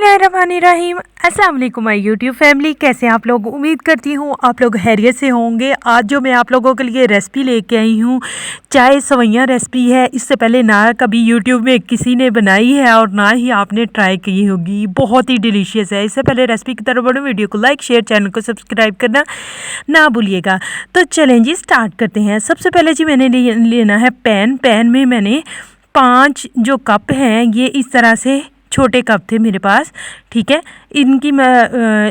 बिस्मिल्लाहिर्रहमानिर्रहीम। अस्सलाम वालेकुम माय यूट्यूब फैमिली, कैसे आप लोग? उम्मीद करती हूँ आप लोग खैरियत से होंगे। आज जो मैं आप लोगों के लिए रेसिपी लेके आई हूँ, चाय सवैयाँ रेसिपी है। इससे पहले ना कभी यूट्यूब में किसी ने बनाई है और ना ही आपने ट्राई की होगी। बहुत ही डिलीशियस है। इससे पहले रेसिपी की तरफ बढ़ो, वीडियो को लाइक शेयर, चैनल को सब्सक्राइब करना ना भूलिएगा। तो चलें जी, स्टार्ट करते हैं। सबसे पहले जी मैंने लेना है पैन में मैंने 5 जो कप हैं, ये इस तरह से छोटे कप थे मेरे पास, ठीक है।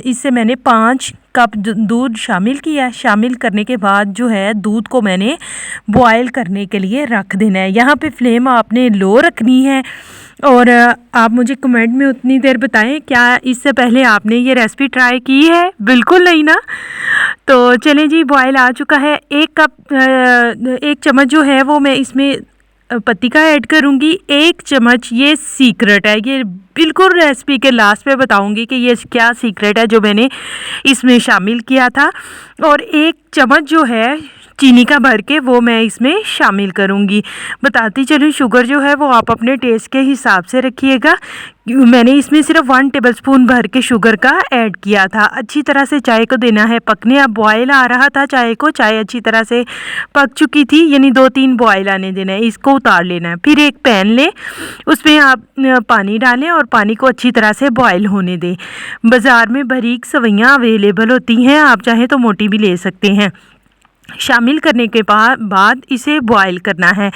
इससे मैंने 5 कप दूध शामिल किया। शामिल करने के बाद जो है दूध को मैंने बॉयल करने के लिए रख देना है। यहाँ पे फ्लेम आपने लो रखनी है। और आप मुझे कमेंट में उतनी देर बताएं, क्या इससे पहले आपने ये रेसिपी ट्राई की है? बिल्कुल नहीं ना। तो चलें जी, बॉयल आ चुका है। 1 चम्मच जो है वो मैं इसमें पत्ती का ऐड करूँगी। 1 चम्मच, ये सीक्रेट है, ये बिल्कुल रेसिपी के लास्ट पे बताऊँगी कि ये क्या सीक्रेट है जो मैंने इसमें शामिल किया था। और 1 चम्मच जो है चीनी का भर के वो मैं इसमें शामिल करूँगी। बताती चलूँ, शुगर जो है वो आप अपने टेस्ट के हिसाब से रखिएगा। मैंने इसमें सिर्फ 1 टेबलस्पून भर के शुगर का ऐड किया था। अच्छी तरह से चाय को देना है पकने। अब बॉयल आ रहा था चाय को, चाय अच्छी तरह से पक चुकी थी, यानी 2-3 बॉयल आने देना है। इसको उतार लेना है। फिर एक पैन लें, उसमें आप पानी डालें और पानी को अच्छी तरह से बॉयल होने दें। बाज़ार में बारीक सवैयाँ अवेलेबल होती हैं, आप चाहें तो मोटी भी ले सकते हैं। शामिल करने के बाद इसे बॉयल करना है,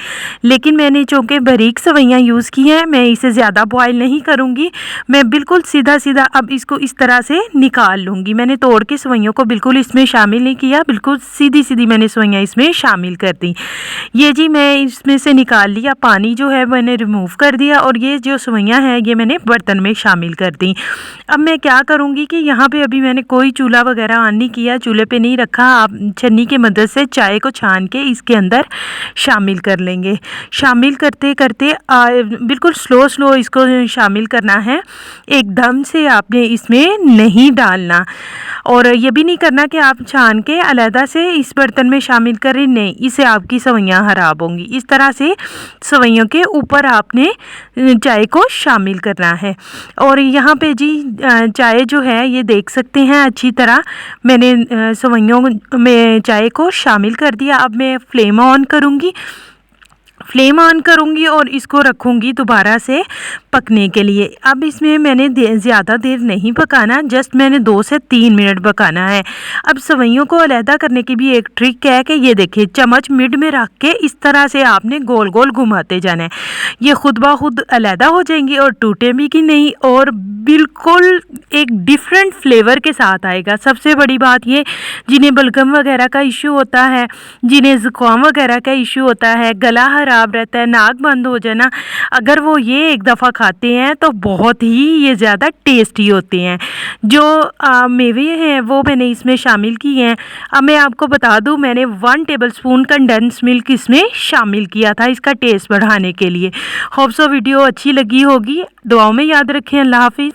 लेकिन मैंने चूँकि बारीक सवैयाँ यूज़ की हैं, मैं इसे ज़्यादा बॉयल नहीं करूँगी। मैं बिल्कुल सीधा अब इसको इस तरह से निकाल लूँगी। मैंने तोड़ के सवैयों को बिल्कुल इसमें शामिल नहीं किया, बिल्कुल सीधी मैंने सवैयाँ इसमें शामिल कर दी। ये जी मैं इसमें से निकाल लिया, पानी जो है मैंने रिमूव कर दिया और ये जो सवैयाँ हैं ये मैंने बर्तन में शामिल कर दी। अब मैं क्या करूँगी कि यहाँ पर अभी मैंने कोई चूल्हा वगैरह ऑन नहीं किया, चूल्हे पर नहीं रखा। आप छन्नी की मदद से चाय को छान के इसके अंदर शामिल कर लेंगे। शामिल करते करते बिल्कुल स्लो इसको शामिल करना है। एकदम से आपने इसमें नहीं डालना, और ये भी नहीं करना कि आप छान के अलहदा से इस बर्तन में शामिल करें, नहीं, इससे आपकी सवैयाँ ख़राब होंगी। इस तरह से सवैयों के ऊपर आपने चाय को शामिल करना है। और यहाँ पे जी चाय जो है ये देख सकते हैं, अच्छी तरह मैंने सवैयों में चाय को शामिल कर दिया। अब मैं फ्लेम ऑन करूँगी और इसको रखूँगी दोबारा से पकने के लिए। अब इसमें मैंने ज़्यादा देर नहीं पकाना, जस्ट मैंने 2 से 3 मिनट पकाना है। अब सवैयों को अलहदा करने की भी एक ट्रिक है कि ये देखिए, चम्मच मिड में रख के इस तरह से आपने गोल गोल घुमाते जाना है। ये खुद ब खुद अलहदा हो जाएंगी और टूटेंगी की नहीं, और बिल्कुल एक डिफरेंट फ्लेवर के साथ आएगा। सबसे बड़ी बात ये, जिन्हें बलगम वगैरह का इशू होता है, जिन्हें ज़ुकाम वगैरह का इशू होता है, गला ख़राब रहता है, नाक बंद हो जाना, अगर वो ये एक दफ़ा खाते हैं तो बहुत ही ये ज़्यादा टेस्टी होते हैं। जो मेवे हैं वो मैंने इसमें शामिल किए हैं। अब मैं आपको बता दूं, मैंने 1 टेबलस्पून कंडेंस मिल्क इसमें शामिल किया था इसका टेस्ट बढ़ाने के लिए। होप सो वीडियो अच्छी लगी होगी। दुआओं में याद रखें। अल्लाह हाफिज़।